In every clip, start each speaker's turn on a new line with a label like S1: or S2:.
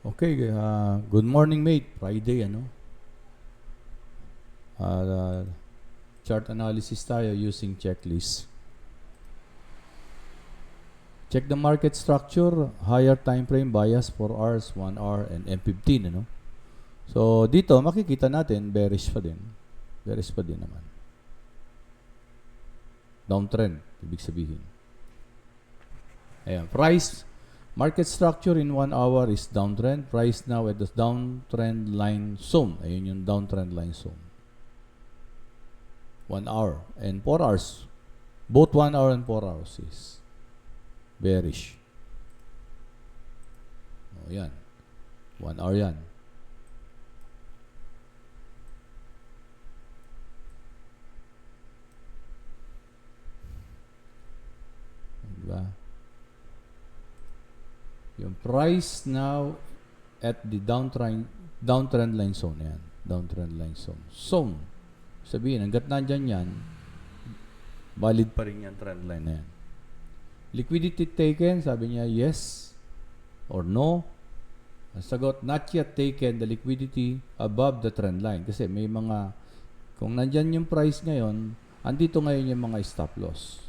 S1: Okay, good morning mate. Friday, ano? Uh, Chart analysis tayo using checklist. Check the market structure, higher time frame bias 4 hours, 1 hour, and M15, ano? So, dito makikita natin bearish pa din. Bearish pa din naman. Downtrend, ibig sabihin. Ayan, price, market structure in 1 hour is downtrend. Price now at the downtrend line zone. Ayun yung downtrend line zone. 1 hour and 4 hours. Both 1 hour and 4 hours is bearish. O, yan. 1 hour yan. Diba? Yung price now at the downtrend line zone. Yan. Downtrend line zone. Zone. Sabihin, hanggat nandyan yan, valid pa rin yung trend line na yan. Liquidity taken, sabi niya, yes or no. Ang sagot, not yet taken the liquidity above the trend line. Kasi may mga, kung nandyan yung price ngayon, andito ngayon yung mga stop loss.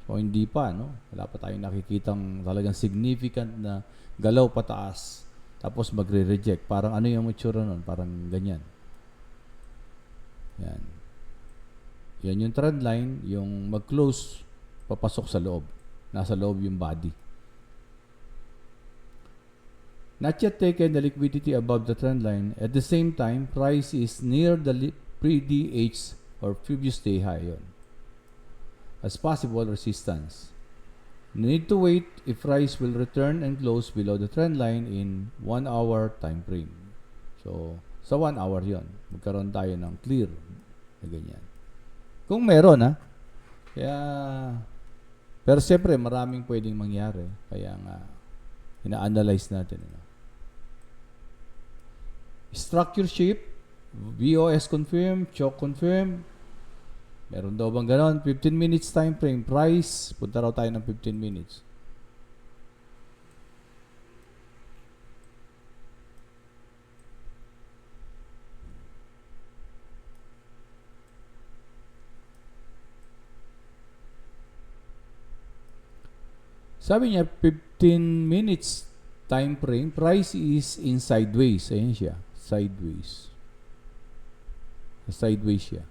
S1: So, hindi pa, no? Wala pa tayong nakikitang talagang significant na galaw pataas. Tapos magre-reject. Parang ano yung mature nun? Parang ganyan. Yan. Yan yung trend line, yung mag-close, papasok sa loob. Nasa loob yung body. Not yet taken the liquidity above the trend line. At the same time, price is near the pre-DH or previous day high yun, as possible resistance. Need to wait if price will return and close below the trend line in 1 hour time frame. So, sa 1 hour yon, magkaroon tayo ng clear na ganyan. Kung meron, ha? Kaya, pero siyempre, maraming pwedeng mangyari. Kaya nga, ina-analyze natin. Ano? Structure shape, VOS confirm, choke confirm. Meron daw bang ganon? 15 minutes time frame. Price, punta raw tayo ng 15 minutes. Sabi niya, 15 minutes time frame. Price is in sideways. Ayan siya. Sideways. Sideways siya.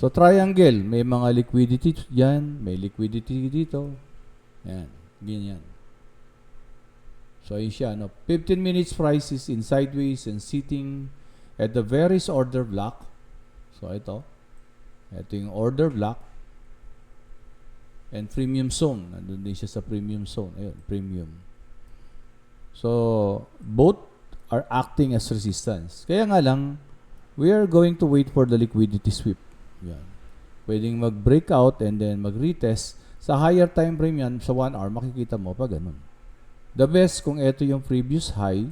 S1: So, triangle. May mga liquidity dyan. May liquidity dito. Yan. Ganyan. So, yun siya. No? 15 minutes price is in sideways and sitting at the various order block. So, ito. Ito yung order block. And premium zone. Nandun din siya sa premium zone. Ayun, premium. So, both are acting as resistance. Kaya nga lang, we are going to wait for the liquidity sweep. Yan. Pwedeng mag-breakout and then mag-retest. Sa higher time frame yan, sa 1 hour, makikita mo pa ganun. The best kung ito yung previous high,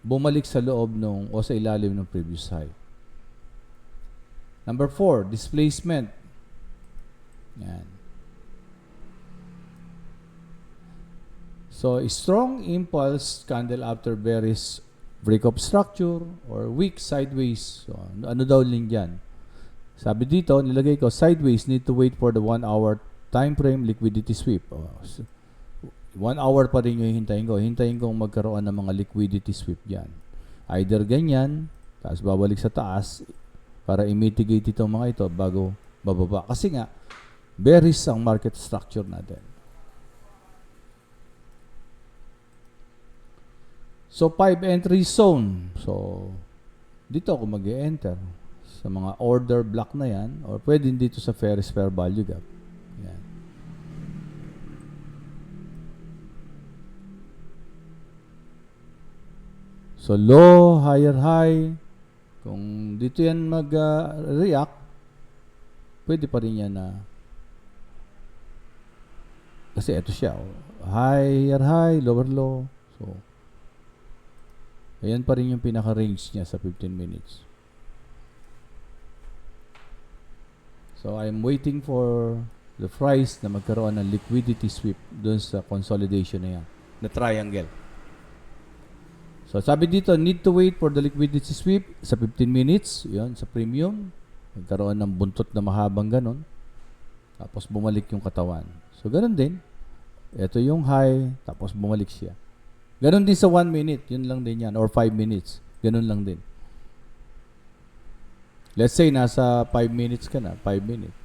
S1: bumalik sa loob nung o sa ilalim ng previous high. Number 4, displacement. Yan. So, strong impulse candle after bearish breakup structure or weak sideways. So, ano daw din dyan? Sabi dito, nilagay ko, sideways need to wait for the 1 hour time frame liquidity sweep. 1 hour pa rin yung hintayin ko. Hintayin kong magkaroon ng mga liquidity sweep dyan. Either ganyan, tapos babalik sa taas para i-mitigate itong mga ito bago bababa. Kasi nga, bearish ang market structure natin. So, 5 entry zone. So, dito ako mag-e-enter sa mga order block na yan or pwede dito sa Ferris fair value gap. Yan. So, low, higher, high. Kung dito yan mag-react, pwede pa rin yan na kasi ito siya. Higher, high, lower, low. So, ayan pa rin yung pinaka-range niya sa 15 minutes. So, I'm waiting for the price na magkaroon ng liquidity sweep doon sa consolidation na yan, na triangle. So, sabi dito, need to wait for the liquidity sweep sa 15 minutes. Yun, sa premium. Magkaroon ng buntot na mahabang ganon. Tapos bumalik yung katawan. So, ganon din. Ito yung high, tapos bumalik siya. Ganon din sa 1 minute. Yun lang din yan. Or 5 minutes. Ganon lang din. Let's say, nasa 5 minutes ka na. 5 minutes.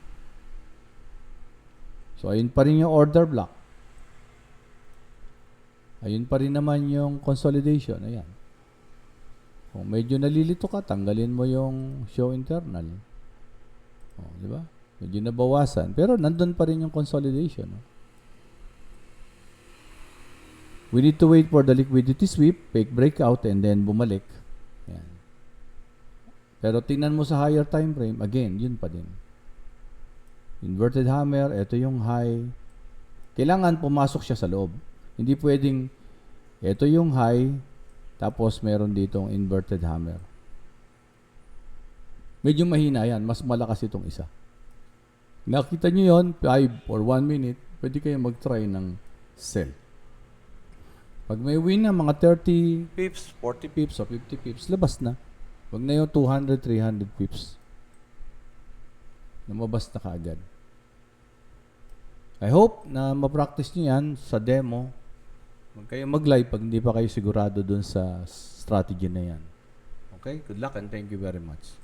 S1: So, ayun pa rin yung order block. Ayun pa rin naman yung consolidation. Ayan. Kung medyo nalilito ka, tanggalin mo yung show internal. O, di ba? Medyo nabawasan. Pero nandun pa rin yung consolidation. No? We need to wait for the liquidity sweep, fake breakout, and then bumalik. Ayan. Pero tingnan mo sa higher time frame, again, yun pa din. Inverted hammer, ito yung high. Kailangan pumasok siya sa loob. Hindi pwedeng, ito yung high, tapos meron ditong inverted hammer. Medyo mahina yan. Mas malakas itong isa. Nakita nyo yun, 5 or 1 minute, pwede kayo mag-try ng sell. Pag may win na mga 30 pips, 40 pips, o 50 pips, labas na. Wag na yung 200, 300 pips. Lumabas na kaagad. I hope na ma-practice nyo yan sa demo. Huwag kayo mag-live pag hindi pa kayo sigurado dun sa strategy na yan. Okay? Good luck and thank you very much.